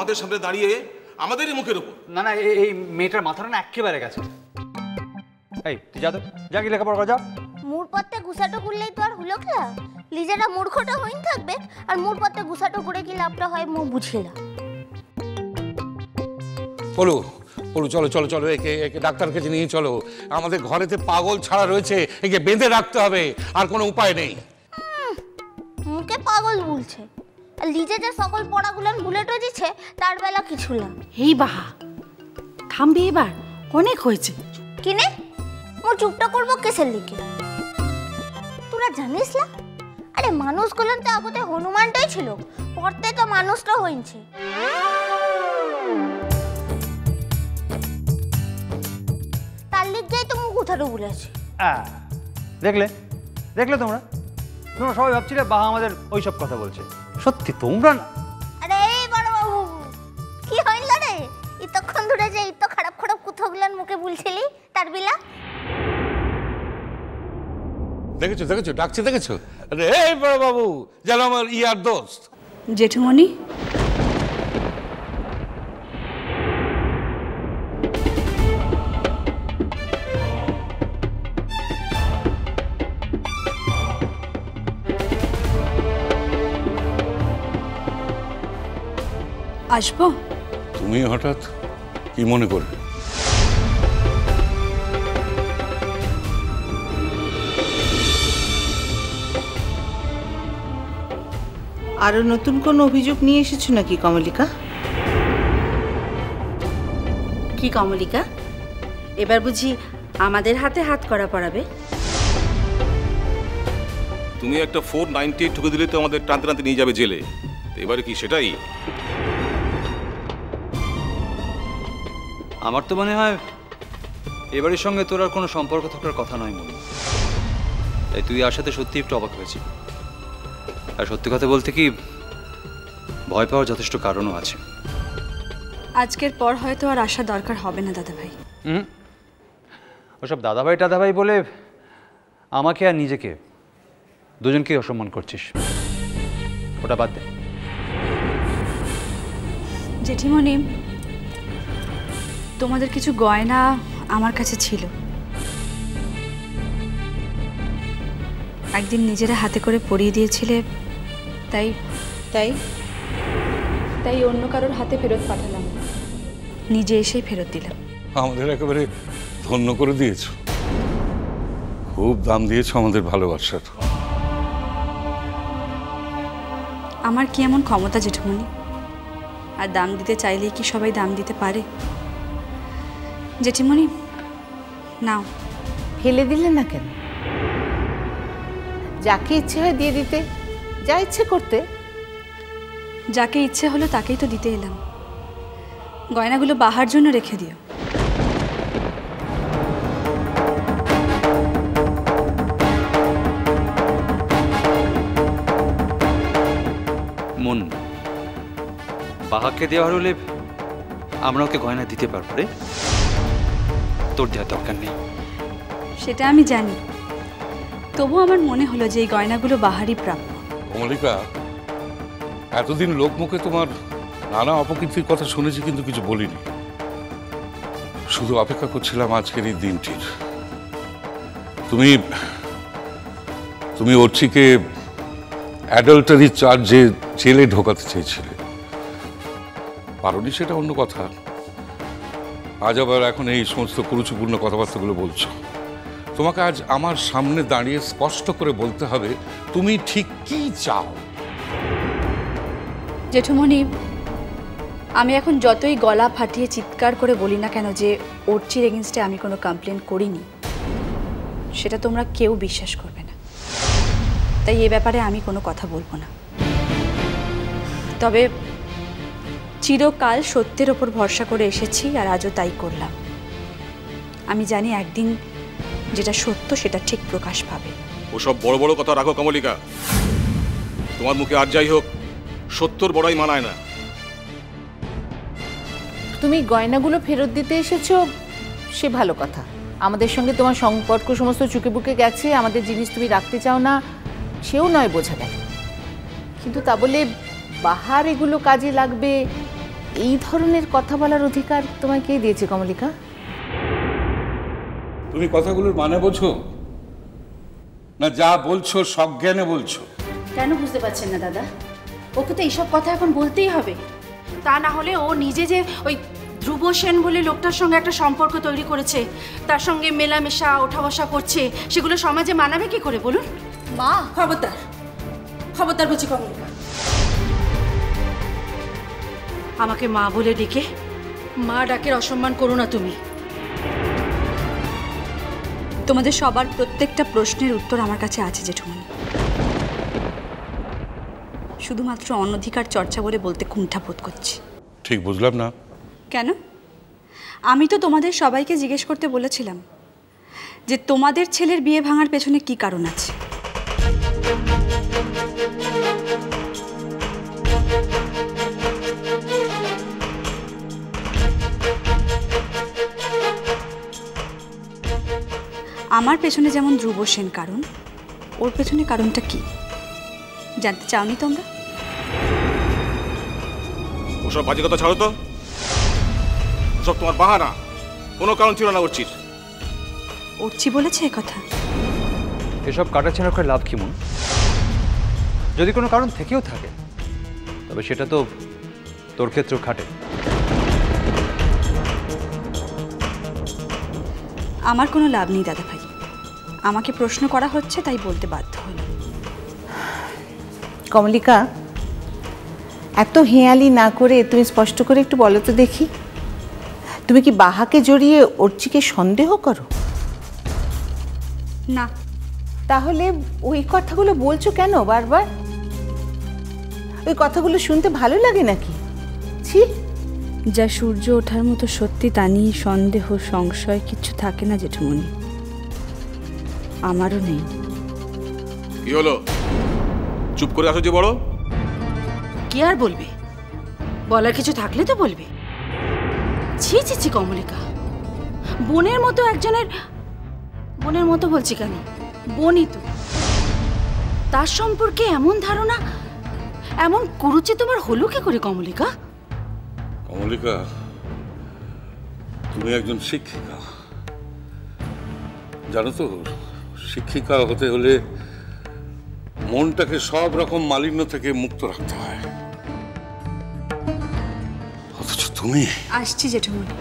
আমাদের সামনে দাঁড়িয়ে আমাদেরই মুখের উপর। না না, এই মেয়েটার মাথাটা না একেবারে গেছে। এই তুই যা তো, যা কি লেখাপড়া কর, যা। মুর পথে গুছাটো করলেই তো আর হলো খেলা। লিজেরা মূর্খটা হইন থাকবে আর মুর পথে গুছাটো করে কি লাভটা হয় মু বুঝিলা। বলো বলো, চলো চলো চলো, একে একে ডাক্তারকে নিয়ে চলো। আমাদের ঘরেতে পাগল ছাড়া রয়েছে, একে বেঁধে রাখতে হবে, আর কোনো উপায় নেই। মুখে পাগল বলছে, আর লিজে যে সকল পড়াগুলান বুলেট হয়েছে তার বেলা কিছু না। এই বাহা, থামবি এবার, অনেক হয়েছে। কিনে মু চুপটা করবো কেসের লিখে? তোরা জানিস না, আরে মানুষ গুলো তো আগতে হনুমানটাই ছিল, পড়তে তো মানুষটা হইছে। তার লিখেই তো মুখ উঠারও বলেছি। দেখলে দেখলে তোমরা তোমরা সবাই ভাবছিলে বাবা আমাদের ওইসব কথা বলছে, সত্যি তোমরা না। আরে এই বড় বাবু, কি হইল রে? এতক্ষণ ধরে যে এত খারাপ খারাপ কথাগুলান মুখে বলছিলি তার বিলা? দেখেছো দেখেছো, ডাকছে দেখেছো? আরে এই বড় বাবু, যেন আমার ইয়ার দোস্ত। জেঠুমণি, আসবো? তুমি হঠাৎ কি মনে করবে? আরো নতুন কোন অভিযোগ নিয়ে এসেছো নাকি কমলিকা? কি কমলিকা, এবার বুঝি আমাদের হাতে হাত করা পড়াবে? তুমি একটা 498 ঠুকে দিলে তো আমাদের টানতে টানতে নিয়ে যাবে জেলে। এবারে কি সেটাই? আমার তো মনে হয় এবারের সঙ্গে তোর আর কোনো সম্পর্ক থাকার কথা নয় মনে। তাই তুই আর সাথে সত্যি একটু অবাক হয়েছি। আর সত্যি কথা বলতে কি, ভয় পাওয়ার যথেষ্ট কারণও আছে। আজকের পর হয়তো আর আসা দরকার হবে না দাদাভাই। ওসব দাদাভাই টাদাভাই বলে আমাকে আর নিজেকে দুজনকেই অসম্মান করছিস, ওটা বাদ দে। জেঠিমণি, তোমাদের কিছু গয়না আমার কাছে ছিল, একদিন নিজেরা হাতে করে পরিয়ে দিয়েছিলে, তাই তাই তাই অন্য কারোর হাতে ফেরত পাঠালাম, নিজে এসেই ফেরত দিলাম। আমাদের একেবারে ধন্য করে দিয়েছো, খুব দাম দিয়েছো আমাদের ভালোবাসার। আমার কি এমন ক্ষমতা জেঠুমণি? আর দাম দিতে চাইলেই কি সবাই দাম দিতে পারে? জেঠিমণি নাও। ফেলে দিলে না কেন? যাকে ইচ্ছে হয় দিয়ে দিতে, যা ইচ্ছে করতে। যাকে ইচ্ছে হলো তাকেই তো দিতে এলাম। গয়নাগুলো বাহার জন্য রেখে দিও। মন, বাহাকে দেওয়ার হলে আমরা ওকে গয়না দিতে পারবো রে, তোর দেওয়ার দরকার নেই। সেটা আমি জানি, তবু আমার মনে হলো যে এই গয়নাগুলো বাহারই প্রাপ্য। কমলিকা, এতদিন লোক মুখে তোমার নানা অপকীর্তির কথা শুনেছি, কিন্তু কিছু বলিনি। শুধু অপেক্ষা করছিলাম আজকের এই দিনটির। তুমি তুমি অর্চিকে অ্যাডাল্টারি চার্জে জেলে ঢোকাতে চেয়েছিলে, পারোনি, সেটা অন্য কথা। আজ আবার এখন এই সমস্ত কুরুচিপূর্ণ কথাবার্তাগুলো বলছো। তোমাকে আজ আমার সামনে দাঁড়িয়ে স্পষ্ট করে বলতে হবে তুমি ঠিক কি চাও। জেঠুমণি, আমি এখন যতই গলা ফাটিয়ে চিৎকার করে বলি না কেন যে অর্চির এগেনস্টে আমি কোনো কমপ্লেন করিনি, সেটা তোমরা কেউ বিশ্বাস করবে না। তাই এ ব্যাপারে আমি কোনো কথা বলবো না। তবে চিরকাল সত্যের ওপর ভরসা করে এসেছি, আর আজও তাই করলাম। আমি জানি একদিন যেটা সত্য সেটা ঠিক প্রকাশ পাবে। ওসব বড় বড় কথা রাখো কমলিকা, তোমার মুখে আর যাই হোক সত্যর বড়াই মানায় না। তুমি গয়নাগুলো ফেরত দিতে এসেছো, সে ভালো কথা। আমাদের সঙ্গে তোমার সম্পর্ক সমস্ত চুকে বুকে গেছে, আমাদের জিনিস তুমি রাখতে চাও না, সেও নয় বোঝা গেল। কিন্তু তা বলে বাহার এগুলো কাজে লাগবে এই ধরনের কথা বলার অধিকার তোমায় কে দিয়েছে কমলিকা? তুমি কথাগুলোর মানে বোঝো না? যা বলছো সজ্ঞানে বলছো। কেন বুঝতে পারছেন না দাদা? ওকে তো এইসব কথা এখন বলতেই হবে, তা না হলে ও নিজে যে ওই ধ্রুব সেন বলে লোকটার সঙ্গে একটা সম্পর্ক তৈরি করেছে, তার সঙ্গে মেলামেশা ওঠা বসা করছে, সেগুলো সমাজে মানাবে কি করে বলুন? মা খবরদার, খবরদার বলছি কমলিকা। আমাকে মা বলে ডেকে মা ডাকের অসম্মান করো না তুমি। তোমাদের সবার প্রত্যেকটা প্রশ্নের উত্তর আমার কাছে আছে জেঠুমনি, শুধুমাত্র অনধিকার চর্চা বলে বলতে কুণ্ঠা বোধ করছি। ঠিক বুঝলাম না। কেন? আমি তো তোমাদের সবাইকে জিজ্ঞেস করতে বলেছিলাম যে তোমাদের ছেলের বিয়ে ভাঙার পেছনে কি কারণ আছে। আমার পেছনে যেমন ধ্রুব সেন কারণ, ওর পেছনে কারণটা কি জানতে চাওনি তোমরা? ওসব বাজে কথা ছাড়ো তো, ওসব তোমার বাহানা, কোনো কারণ ছিল না ওরচির। ওরচি বলেছে এ কথা? এসব কাটাছেড়া করে লাভ কি মন? যদি কোনো কারণ থেকেও থাকে তবে সেটা তো তোর ক্ষেত্রেও খাটে। আমার কোনো লাভ নেই দাদা ভাই, আমাকে প্রশ্ন করা হচ্ছে তাই বলতে বাধ্য হলাম। কমলিকা, এত হেঁয়ালি না করে তুমি স্পষ্ট করে একটু বলো তো দেখি, তুমি কি বাহাকে জড়িয়ে অর্চিকে সন্দেহ করো? না। তাহলে ওই কথাগুলো বলছো কেন বারবার? ওই কথাগুলো শুনতে ভালো লাগে নাকি? ছি! যা সূর্য ওঠার মতো সত্যি তা নিয়ে সন্দেহ সংশয় কিছু থাকে না জেঠুমনি, আমারও নেই। কি হলো, চুপ করে আসো যে বড়? কি আর বলবে, বলার কিছু থাকলে তো বলবে। ছি ছি ছি কমলিকা, বোনের মতো একজনের, বোনের মতো বলছি কেন, বোনই তো, তার সম্পর্কে এমন ধারণা, এমন কুরুচি তোমার হলো কি করে কমলিকা? কমলিকা, তুমি একজন শিক্ষিকা, জানো তো শিক্ষিকা হতে হলে মনটাকে সব রকম মালিন্য থেকে মুক্ত রাখতে হয়। অথচ তুমি। আসছি জেঠুমনি।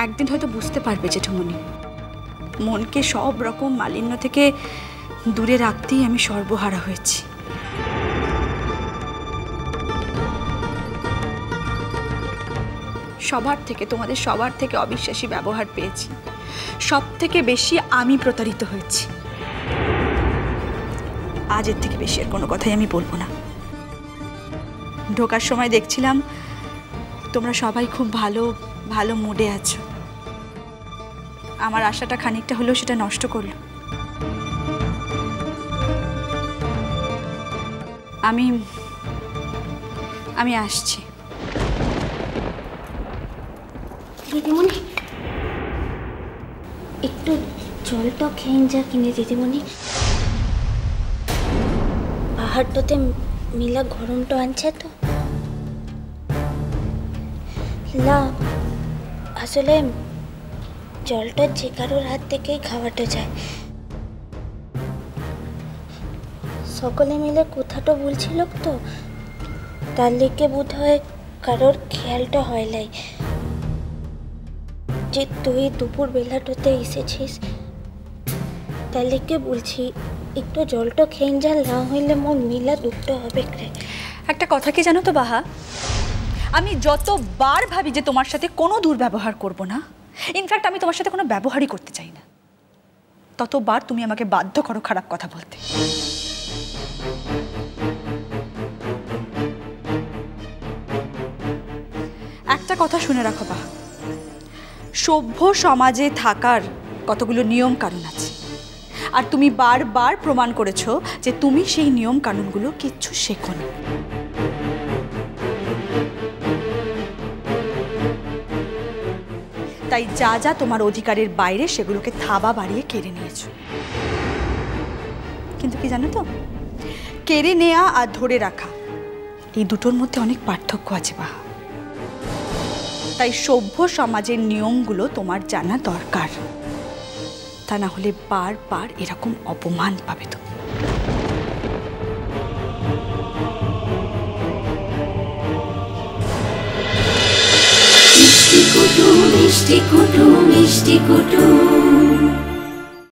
একদিন হয়তো বুঝতে পারবে জেঠুমনি, মনকে সব রকম মালিন্য থেকে দূরে রাখতেই আমি সর্বহারা হয়েছি। সবার থেকে, তোমাদের সবার থেকে অবিশ্বাসী ব্যবহার পেয়েছি, সব থেকে বেশি আমি প্রতারিত হয়েছি। আজ এর থেকে বেশি আর কোনো কথাই আমি বলবো না। ঢোকার সময় দেখছিলাম তোমরা সবাই খুব ভালো ভালো মুডে আছো, আমার আশাটা খানিকটা হলেও সেটা নষ্ট করলো। আমি আসছি। দিদিমণি, একটু জলটা খেয়ে যা কিনে দিদিমণি। পাহাড়টাতে মিলা গরমটা আনছে তো। না আসলে জলটা যে কারোর হাত থেকেই খাওয়াটা যায়। সকলে মিলে কথাটা বলছিল তো, তার লেগে বোধ হয় কারোর খেয়ালটা হয় নাই যে তুই দুপুর বেলাটাতে এসেছিস, তার লেগে বলছি একটু জলটা খেয়ে যা, না হইলে মোর মিলা দুঃখটা হবে। একটা কথা কি জানো তো বাহা, আমি যতবার ভাবি যে তোমার সাথে কোনো দুর্ব্যবহার করব না, ইনফ্যাক্ট আমি তোমার সাথে কোনো ব্যবহারই করতে চাই না, ততবার তুমি আমাকে বাধ্য করো খারাপ কথা বলতে। একটা কথা শুনে রাখো বাহা, সভ্য সমাজে থাকার কতগুলো নিয়ম কানুন আছে, আর তুমি বারবার প্রমাণ করেছো যে তুমি সেই নিয়ম কানুনগুলো কিচ্ছু শেখোনি। তাই যা যা তোমার অধিকারের বাইরে সেগুলোকে থাবা বাড়িয়ে কেড়ে নিয়েছো। কিন্তু কি জানো তো, কেড়ে নেওয়া আর ধরে রাখা, এই দুটোর মধ্যে অনেক পার্থক্য আছে বাহা। তাই সভ্য সমাজের নিয়মগুলো তোমার জানা দরকার, তা না হলে বারবার এরকম অপমান পাবে তুমি। মিষ্টি কুটু মিষ্টি কুটু মিষ্টি কুটু।